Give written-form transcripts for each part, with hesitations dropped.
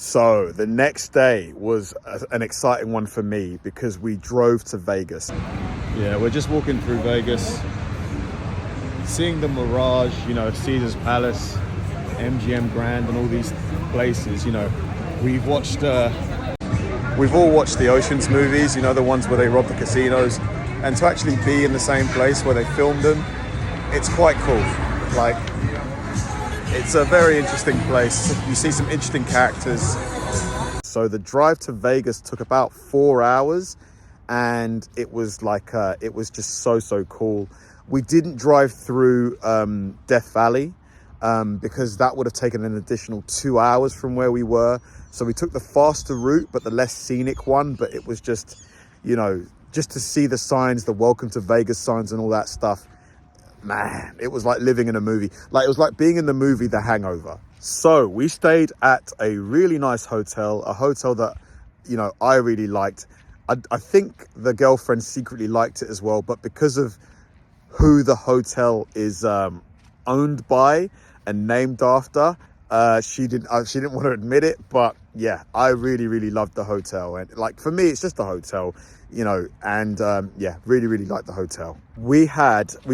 So the next day was an exciting one for me because we drove to Vegas. Yeah, we're just walking through Vegas, seeing the Mirage, you know, Caesar's Palace, MGM Grand and all these places. You know, we've all watched the Ocean's movies, you know, the ones where they rob the casinos, and to actually be in the same place where they filmed them, it's quite cool. Like, it's a very interesting place. You see some interesting characters. So the drive to Vegas took about 4 hours, and it was like, it was just so cool. We didn't drive through Death Valley because that would have taken an additional 2 hours from where we were. So we took the faster route, but the less scenic one. But it was just, you know, just to see the signs, the welcome to Vegas signs and all that stuff. Man, it was like living in a movie. Like, it was like being in the movie The Hangover. So we stayed at a really nice hotel, a hotel that, you know, I really liked. I think the girlfriend secretly liked it as well, but because of who the hotel is owned by and named after, she didn't want to admit it. But yeah, I really loved the hotel. And like, for me, it's just a hotel, you know, and yeah, really liked the hotel. We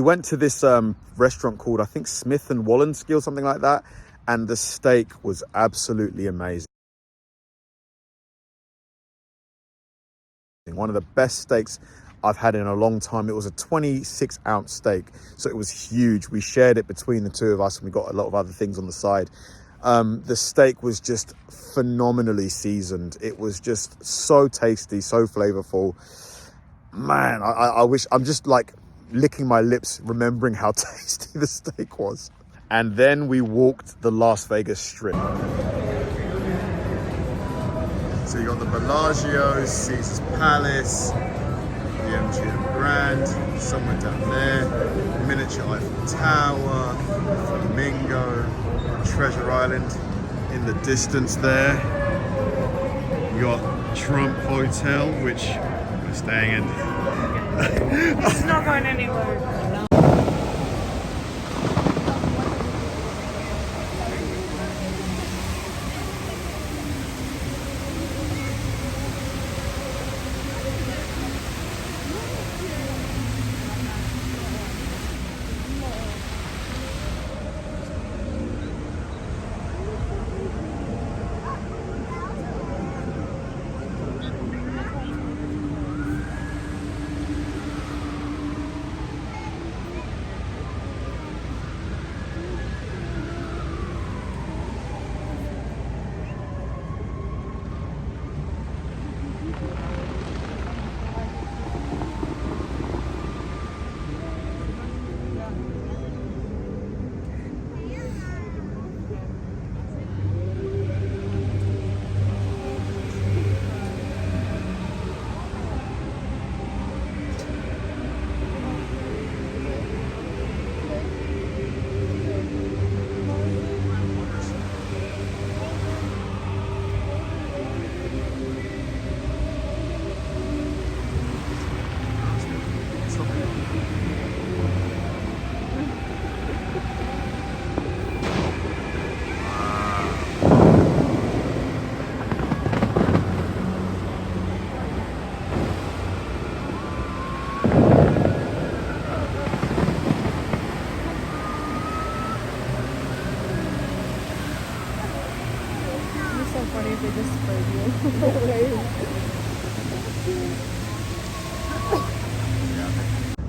went to this restaurant called, I think, Smith and Wollensky or something like that, and the steak was absolutely amazing. One of the best steaks I've had in a long time. It was a 26-ounce steak, so it was huge. We shared it between the two of us, and we got a lot of other things on the side. The steak was just phenomenally seasoned. It was just so tasty, so flavorful. Man, I wish, I'm just like licking my lips remembering how tasty the steak was. And then we walked the Las Vegas Strip. So you got the Bellagio, Caesar's Palace, the MGM Grand, somewhere down there, miniature Eiffel Tower, Flamingo, Treasure Island in the distance there. We got Trump Hotel, which we're staying in. It's not going anywhere.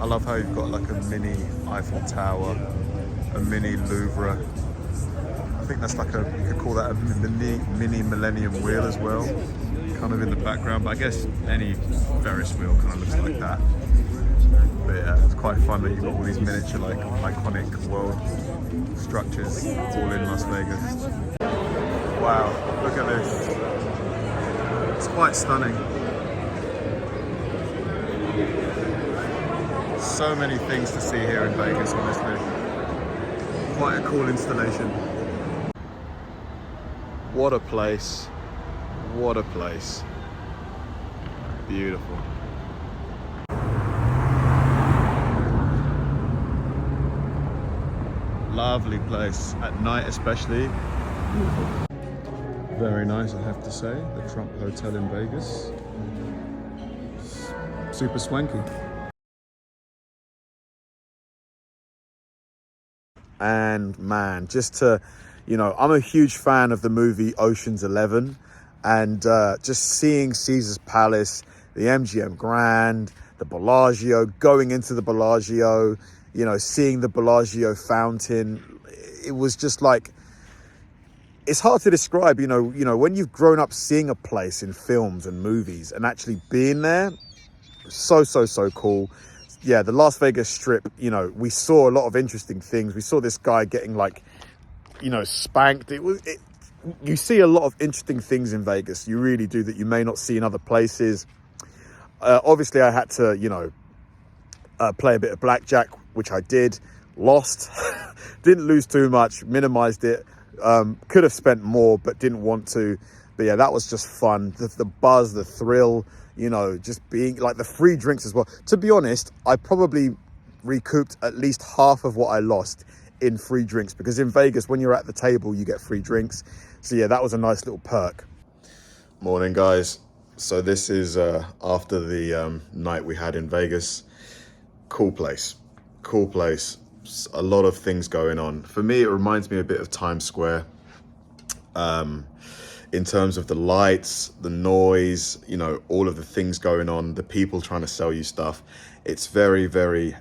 I love how you've got like a mini Eiffel Tower, a mini Louvre. I think that's like you could call that a mini Millennium Wheel as well, kind of in the background, but I guess any Ferris wheel kind of looks like that. But yeah, it's quite fun that you've got all these miniature, like, iconic world structures all in Las Vegas. Wow, look at this. It's quite stunning. So many things to see here in Vegas, honestly. Quite a cool installation. What a place. What a place. Beautiful. Lovely place. At night especially. Beautiful. Very nice, I have to say. The Trump Hotel in Vegas. Super swanky. And man, just to, you know, I'm a huge fan of the movie Ocean's 11, and just seeing Caesar's Palace, the MGM Grand, the Bellagio, going into the Bellagio, you know, seeing the Bellagio fountain, it was just like, it's hard to describe, you know, when you've grown up seeing a place in films and movies and actually being there, so cool. Yeah, the Las Vegas Strip, you know, we saw a lot of interesting things. We saw this guy getting, like, you know, spanked. You see a lot of interesting things in Vegas. You really do, that you may not see in other places. Obviously, I had to, you know, play a bit of blackjack, which I did. Lost. Didn't lose too much. Minimized it. Could have spent more, but didn't want to. But yeah, that was just fun. The buzz, the thrill, you know, just being, like, the free drinks as well. To be honest, I probably recouped at least half of what I lost in free drinks, because in Vegas, when you're at the table, you get free drinks. So yeah, that was a nice little perk. Morning, guys. So this is after the night we had in Vegas. Cool place. A lot of things going on. For me, it reminds me a bit of Times Square. In terms of the lights, the noise, you know, all of the things going on, the people trying to sell you stuff. It's very, very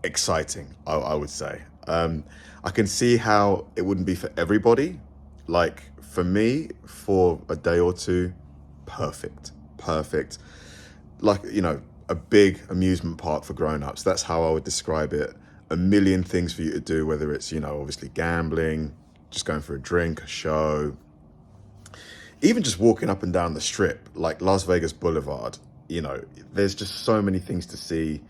exciting, I would say. I can see how it wouldn't be for everybody. Like, for me, for a day or two, perfect. Like, you know, a big amusement park for grown-ups. That's how I would describe it. A million things for you to do, whether it's, you know, obviously gambling, just going for a drink, a show, even just walking up and down the Strip, like Las Vegas Boulevard. You know, there's just so many things to see.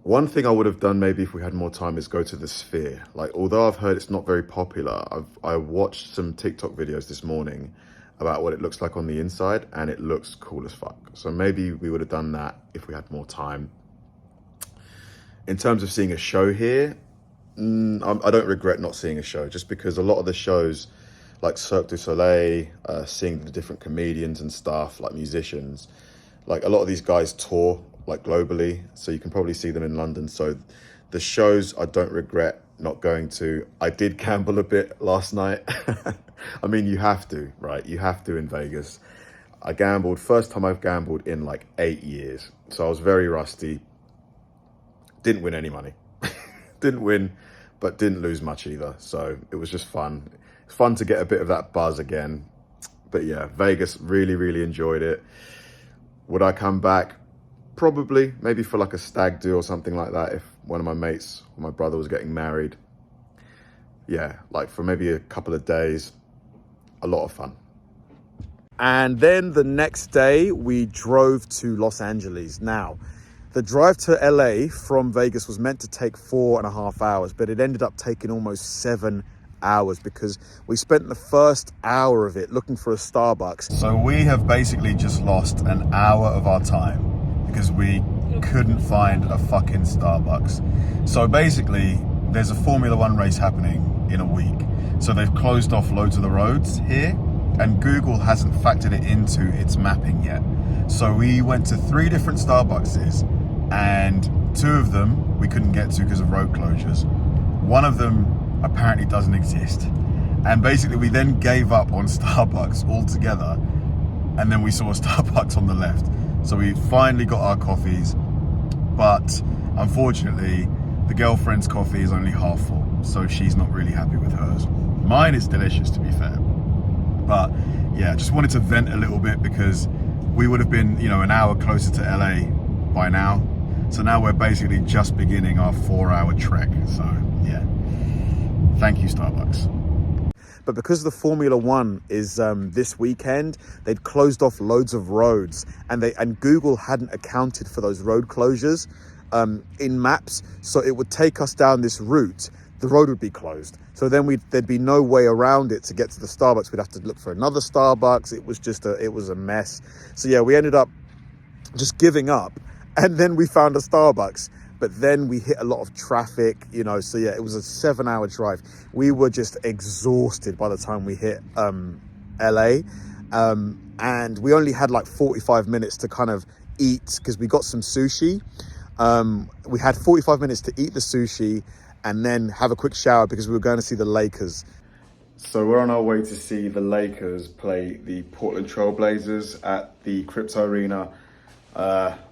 One thing I would have done maybe if we had more time is go to the Sphere. Like, although I've heard it's not very popular, I watched some TikTok videos this morning about what it looks like on the inside, and it looks cool as fuck. So maybe we would have done that if we had more time. In terms of seeing a show here, I don't regret not seeing a show, just because a lot of the shows, like Cirque du Soleil, seeing the different comedians and stuff, like musicians, like a lot of these guys tour like globally, so you can probably see them in London. So the shows I don't regret not going to. I did gamble a bit last night. I mean, you have to, right? You have to in Vegas. I gambled, first time I've gambled in like 8 years. So I was very rusty. Didn't win any money. Didn't win, but didn't lose much either. So it was just fun. It's fun to get a bit of that buzz again. But yeah, Vegas, really enjoyed it. Would I come back? Probably, maybe for like a stag do or something like that. If one of my mates or my brother was getting married. Yeah, like for maybe a couple of days. A lot of fun. And then the next day we drove to Los Angeles. Now, the drive to LA from Vegas was meant to take 4.5 hours, but it ended up taking almost 7 hours because we spent the first hour of it looking for a Starbucks. So we have basically just lost an hour of our time because we couldn't find a fucking Starbucks. So basically, there's a Formula One race happening in a week. So they've closed off loads of the roads here, and Google hasn't factored it into its mapping yet. So we went to 3 different Starbuckses, and 2 of them we couldn't get to because of road closures. One of them apparently doesn't exist. And basically we then gave up on Starbucks altogether, and then we saw a Starbucks on the left. So we finally got our coffees, but unfortunately the girlfriend's coffee is only half full, so she's not really happy with hers. Mine is delicious, to be fair. But yeah, just wanted to vent a little bit because we would have been, you know, an hour closer to LA by now. So now we're basically just beginning our 4-hour trek. So yeah, thank you, Starbucks. But because the Formula One is this weekend, they'd closed off loads of roads, and Google hadn't accounted for those road closures in maps. So it would take us down this route. The road would be closed. So then there'd be no way around it to get to the Starbucks. We'd have to look for another Starbucks. It was just it was a mess. So yeah, we ended up just giving up. And then we found a Starbucks. but then we hit a lot of traffic, you know, so yeah, it was a 7-hour drive. We were just exhausted by the time we hit LA, and we only had like 45 minutes to kind of eat, because we got some sushi. We had 45 minutes to eat the sushi and then have a quick shower because we were going to see the Lakers. So we're on our way to see the Lakers play the Portland Trail Blazers at the Crypto Arena.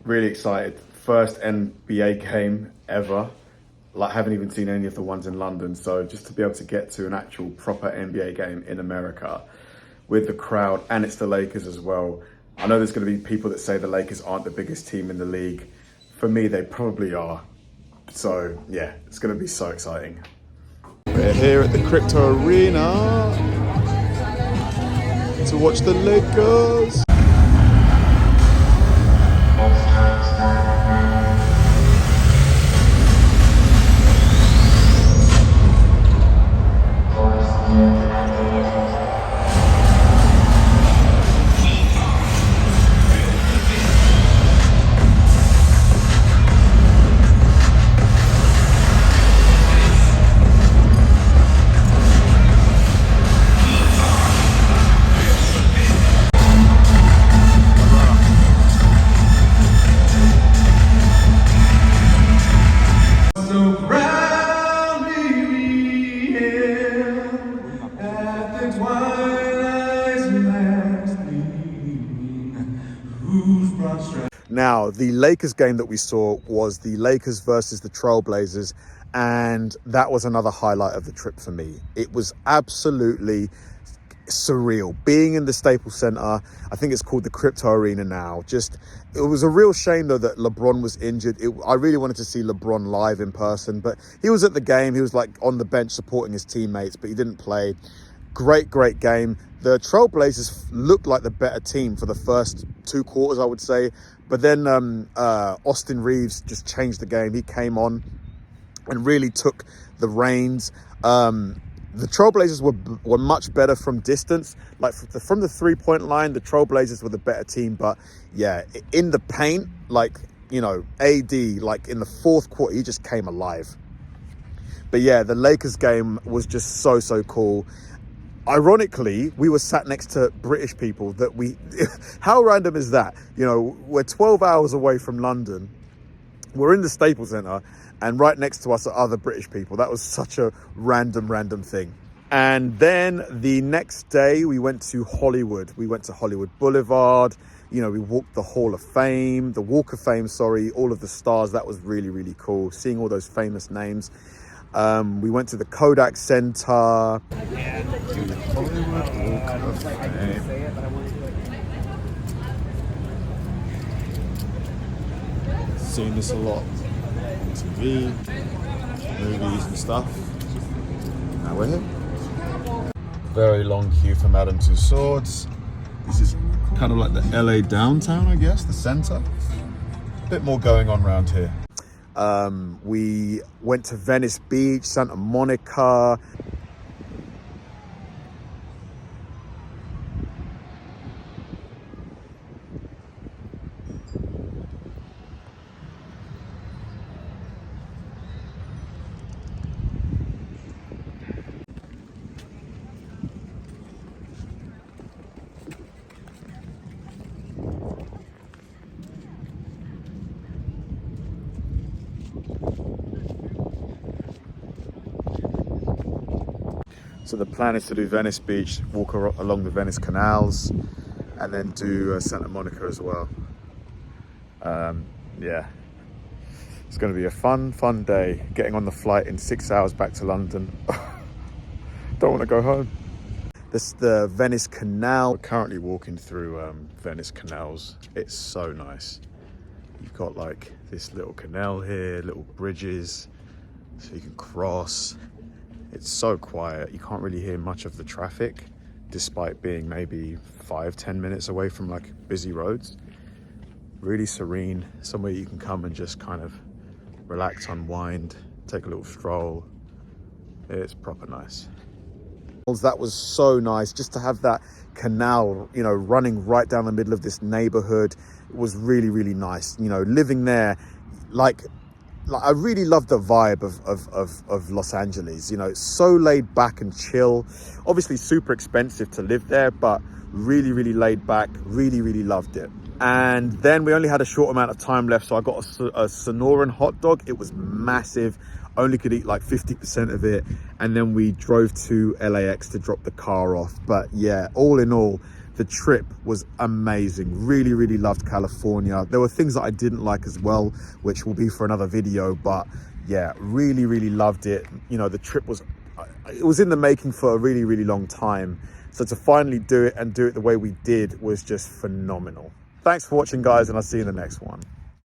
Really excited. First NBA game ever. Like, haven't even seen any of the ones in London. So just to be able to get to an actual proper NBA game in America with the crowd, and it's the Lakers as well. I know there's going to be people that say the Lakers aren't the biggest team in the league. For me, they probably are. So yeah, it's going to be so exciting. We're here at the Crypto Arena to watch the Lakers. Now, the Lakers game that we saw was the Lakers versus the Trailblazers, and that was another highlight of the trip for me. It was absolutely surreal. Being in the Staples Center, I think it's called the Crypto Arena now. It was a real shame though that LeBron was injured. I really wanted to see LeBron live in person, but he was at the game. He was like on the bench supporting his teammates, but he didn't play. Great game. The Trailblazers looked like the better team for the first 2 quarters, I would say. But then Austin Reeves just changed the game. He came on and really took the reins. The Trailblazers were much better from distance. Like from the 3-point line, the Trailblazers were the better team. But yeah, in the paint, like, you know, AD, like in the 4th quarter, he just came alive. But yeah, the Lakers game was just so cool. Ironically, we were sat next to British people that how random is that? You know, we're 12 hours away from London. We're in the Staples Center, and right next to us are other British people. That was such a random thing. And then the next day we went to Hollywood. We went to Hollywood Boulevard. You know, we walked the Walk of Fame, all of the stars. That was really cool. Seeing all those famous names. We went to the Kodak Center. Seen this a lot on TV, movies and stuff. Now we're here. Very long queue for Madame Tussauds. This is kind of like the LA downtown, I guess, the center. A bit more going on around here. We went to Venice Beach, Santa Monica. So the plan is to do Venice Beach, walk along the Venice canals, and then do Santa Monica as well. Yeah, it's going to be a fun day. Getting on the flight in 6 hours back to London. Don't want to go home. This is the Venice Canal. We're currently walking through Venice canals. It's so nice. You've got like this little canal here, little bridges, so you can cross. It's so quiet. You can't really hear much of the traffic, despite being maybe 5-10 minutes away from like busy roads. Really serene, somewhere you can come and just kind of relax, unwind, take a little stroll. It's proper nice. That was so nice, just to have that canal, you know, running right down the middle of this neighborhood. It was really nice. You know, living there, like, like, I really love the vibe of Los Angeles. You know, it's so laid back and chill. Obviously super expensive to live there, but really, really laid back. Really, really loved it. And then we only had a short amount of time left, so I got a Sonoran hot dog. It was massive. Only could eat like 50% of it. And then we drove to LAX to drop the car off. But yeah, all in all, the trip was amazing. Really, really loved California. There were things that I didn't like as well, which will be for another video. But yeah, really, really loved it. You know, the trip was in the making for a really, really long time. So to finally do it and do it the way we did was just phenomenal. Thanks for watching, guys, and I'll see you in the next one.